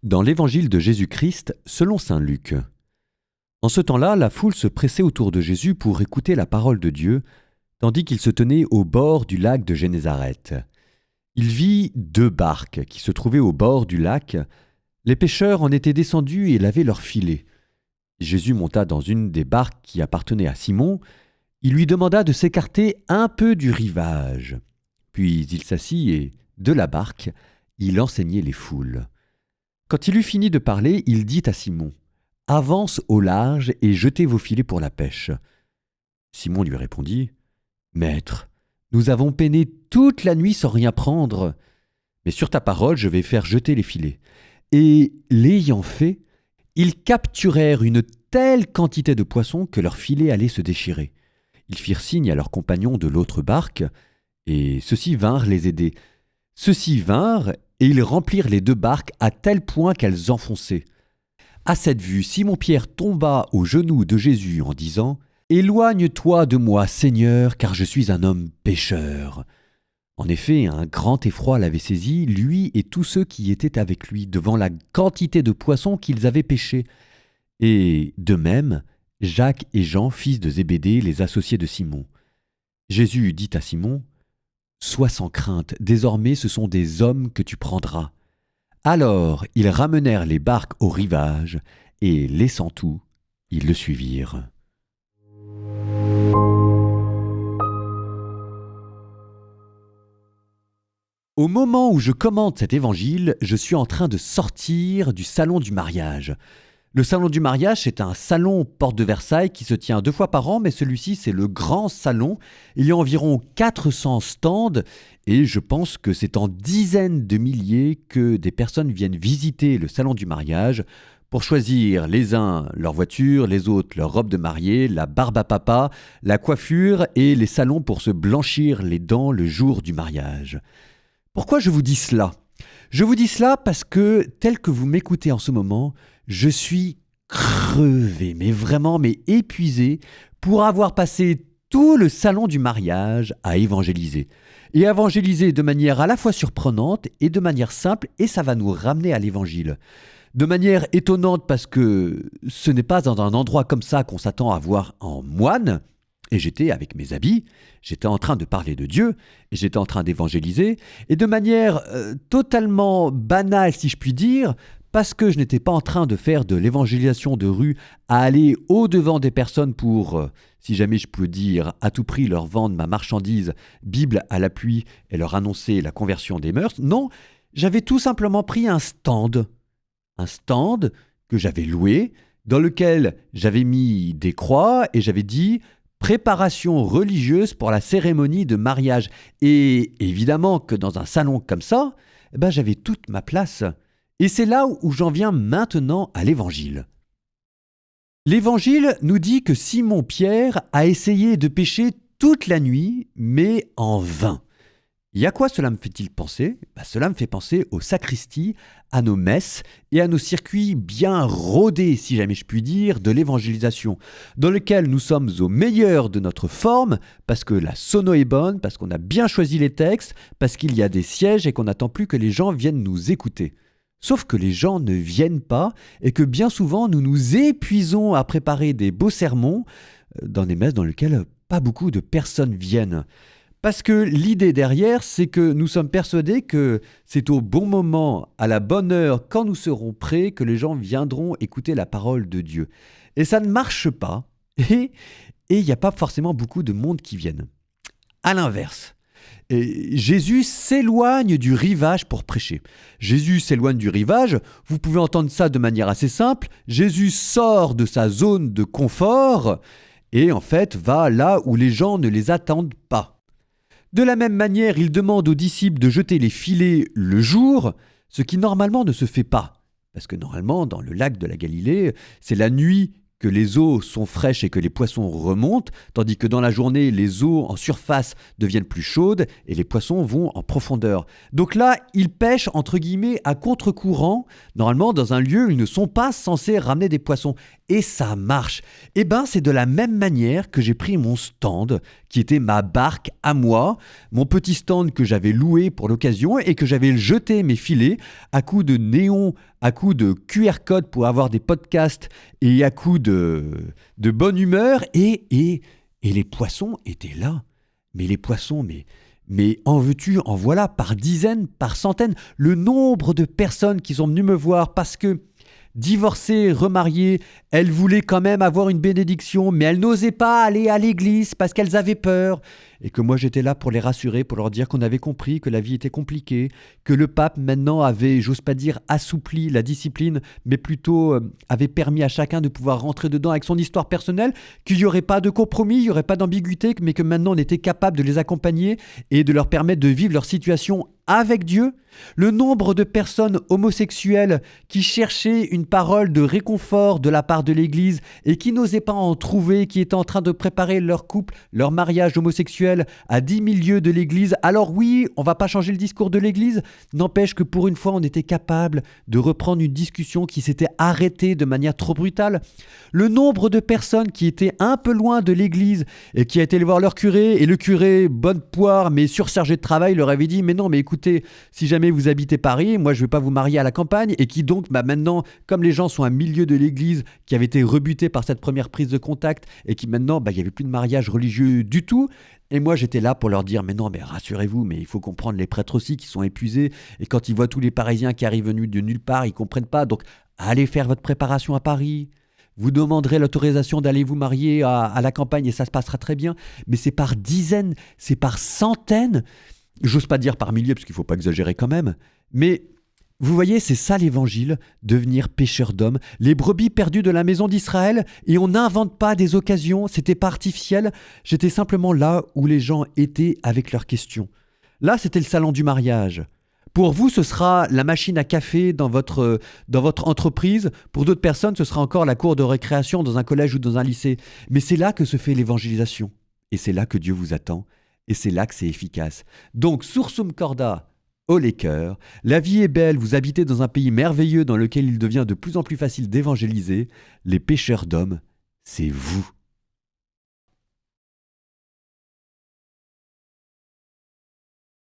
Dans l'évangile de Jésus-Christ, selon saint Luc. En ce temps-là, la foule se pressait autour de Jésus pour écouter la parole de Dieu, tandis qu'il se tenait au bord du lac de Génézareth. Il vit 2 barques qui se trouvaient au bord du lac. Les pêcheurs en étaient descendus et lavaient leurs filets. Jésus monta dans une des barques qui appartenait à Simon. Il lui demanda de s'écarter un peu du rivage. Puis il s'assit et, de la barque, il enseignait les foules. Quand il eut fini de parler, il dit à Simon : « Avance au large et jetez vos filets pour la pêche. » Simon lui répondit : « Maître, nous avons peiné toute la nuit sans rien prendre, mais sur ta parole je vais faire jeter les filets. » Et l'ayant fait, ils capturèrent une telle quantité de poissons que leurs filets allaient se déchirer. Ils firent signe à leurs compagnons de l'autre barque, et ceux-ci vinrent les aider. Ceux-ci vinrent, et ils remplirent les 2 barques à tel point qu'elles enfonçaient. À cette vue, Simon-Pierre tomba aux genoux de Jésus en disant : « Éloigne-toi de moi, Seigneur, car je suis un homme pécheur. » En effet, un grand effroi l'avait saisi, lui et tous ceux qui étaient avec lui, devant la quantité de poissons qu'ils avaient pêchés. Et de même, Jacques et Jean, fils de Zébédée, les associés de Simon. Jésus dit à Simon : « Sois sans crainte, désormais ce sont des hommes que tu prendras. » Alors ils ramenèrent les barques au rivage, et laissant tout, ils le suivirent. Au moment où je commente cet évangile, je suis en train de sortir du salon du mariage. Le salon du mariage, c'est un salon porte de Versailles qui se tient 2 fois par an, mais celui-ci, c'est le grand salon. Il y a environ 400 stands et je pense que c'est en dizaines de milliers que des personnes viennent visiter le salon du mariage pour choisir les uns leur voiture, les autres leur robe de mariée, la barbe à papa, la coiffure et les salons pour se blanchir les dents le jour du mariage. Pourquoi je vous dis cela ? Je vous dis cela parce que, tel que vous m'écoutez en ce moment, je suis crevé, mais épuisé pour avoir passé tout le salon du mariage à évangéliser. Et évangéliser de manière à la fois surprenante et de manière simple, et ça va nous ramener à l'évangile. De manière étonnante parce que ce n'est pas dans un endroit comme ça qu'on s'attend à voir un moine. Et j'étais avec mes habits, j'étais en train de parler de Dieu, et j'étais en train d'évangéliser, et de manière totalement banale, si je puis dire, parce que je n'étais pas en train de faire de l'évangélisation de rue, à aller au-devant des personnes pour, si jamais je peux dire, à tout prix leur vendre ma marchandise, Bible à l'appui, et leur annoncer la conversion des mœurs. Non, j'avais tout simplement pris un stand que j'avais loué, dans lequel j'avais mis des croix, et j'avais dit « Préparation religieuse pour la cérémonie de mariage ». Et évidemment que dans un salon comme ça, j'avais toute ma place. Et c'est là où j'en viens maintenant à l'Évangile. L'Évangile nous dit que Simon-Pierre a essayé de pêcher toute la nuit, mais en vain. Et à quoi cela me fait-il penser ? Cela me fait penser aux sacristies, à nos messes et à nos circuits bien rodés, si jamais je puis dire, de l'évangélisation, dans lesquels nous sommes au meilleur de notre forme, parce que la sono est bonne, parce qu'on a bien choisi les textes, parce qu'il y a des sièges et qu'on n'attend plus que les gens viennent nous écouter. Sauf que les gens ne viennent pas et que bien souvent nous nous épuisons à préparer des beaux sermons dans des messes dans lesquelles pas beaucoup de personnes viennent. Parce que l'idée derrière, c'est que nous sommes persuadés que c'est au bon moment, à la bonne heure, quand nous serons prêts, que les gens viendront écouter la parole de Dieu. Et ça ne marche pas, et il n'y a pas forcément beaucoup de monde qui viennent. À l'inverse, Jésus s'éloigne du rivage pour prêcher. Jésus s'éloigne du rivage, vous pouvez entendre ça de manière assez simple. Jésus sort de sa zone de confort et en fait va là où les gens ne les attendent pas. De la même manière, il demande aux disciples de jeter les filets le jour, ce qui normalement ne se fait pas. Parce que normalement, dans le lac de la Galilée, c'est la nuit que les eaux sont fraîches et que les poissons remontent, tandis que dans la journée, les eaux en surface deviennent plus chaudes et les poissons vont en profondeur. Donc là, ils pêchent entre guillemets à contre-courant. Normalement, dans un lieu où ils ne sont pas censés ramener des poissons. et ça marche. Eh ben, c'est de la même manière que j'ai pris mon stand, qui était ma barque à moi, mon petit stand que j'avais loué pour l'occasion et que j'avais jeté mes filets à coups de néon, à coups de QR code pour avoir des podcasts et à coups de bonne humeur. Et les poissons étaient là. Mais les poissons, mais en veux-tu, en voilà, par dizaines, par centaines, le nombre de personnes qui sont venues me voir parce que divorcées, remariées, elles voulaient quand même avoir une bénédiction, mais elles n'osaient pas aller à l'église parce qu'elles avaient peur. Et que moi j'étais là pour les rassurer, pour leur dire qu'on avait compris que la vie était compliquée, que le pape maintenant avait, j'ose pas dire, assoupli la discipline, mais plutôt avait permis à chacun de pouvoir rentrer dedans avec son histoire personnelle, qu'il n'y aurait pas de compromis, il n'y aurait pas d'ambiguïté, mais que maintenant on était capable de les accompagner et de leur permettre de vivre leur situation avec Dieu. Le nombre de personnes homosexuelles qui cherchaient une parole de réconfort de la part de l'Église et qui n'osaient pas en trouver, qui étaient en train de préparer leur couple, leur mariage homosexuel à 10 000 lieues de l'Église. Alors oui, on ne va pas changer le discours de l'Église, n'empêche que pour une fois, on était capable de reprendre une discussion qui s'était arrêtée de manière trop brutale. Le nombre de personnes qui étaient un peu loin de l'Église et qui étaient allées voir leur curé, et le curé, bonne poire, mais surchargé de travail, leur avait dit « Mais non, mais écoutez, si jamais vous habitez Paris, moi je ne vais pas vous marier à la campagne », et qui donc maintenant, comme les gens sont à milieu de l'église, qui avaient été rebutés par cette première prise de contact, et qui maintenant, il n'y avait plus de mariage religieux du tout, et moi j'étais là pour leur dire « Mais non, mais rassurez-vous, mais il faut comprendre les prêtres aussi qui sont épuisés, et quand ils voient tous les Parisiens qui arrivent venus de nulle part, ils ne comprennent pas, donc allez faire votre préparation à Paris. Vous demanderez l'autorisation d'aller vous marier à la campagne et ça se passera très bien, mais c'est par dizaines, c'est par centaines. J'ose pas dire par milliers, parce qu'il ne faut pas exagérer quand même. Mais vous voyez, c'est ça l'évangile, devenir pêcheur d'hommes. Les brebis perdues de la maison d'Israël, et on n'invente pas des occasions, c'était pas artificiel. J'étais simplement là où les gens étaient avec leurs questions. Là, c'était le salon du mariage. Pour vous, ce sera la machine à café dans votre entreprise. Pour d'autres personnes, ce sera encore la cour de récréation dans un collège ou dans un lycée. Mais c'est là que se fait l'évangélisation. Et c'est là que Dieu vous attend. Et c'est là que c'est efficace. Donc, sursum corda, ô les cœurs, la vie est belle, vous habitez dans un pays merveilleux dans lequel il devient de plus en plus facile d'évangéliser. Les pêcheurs d'hommes, c'est vous.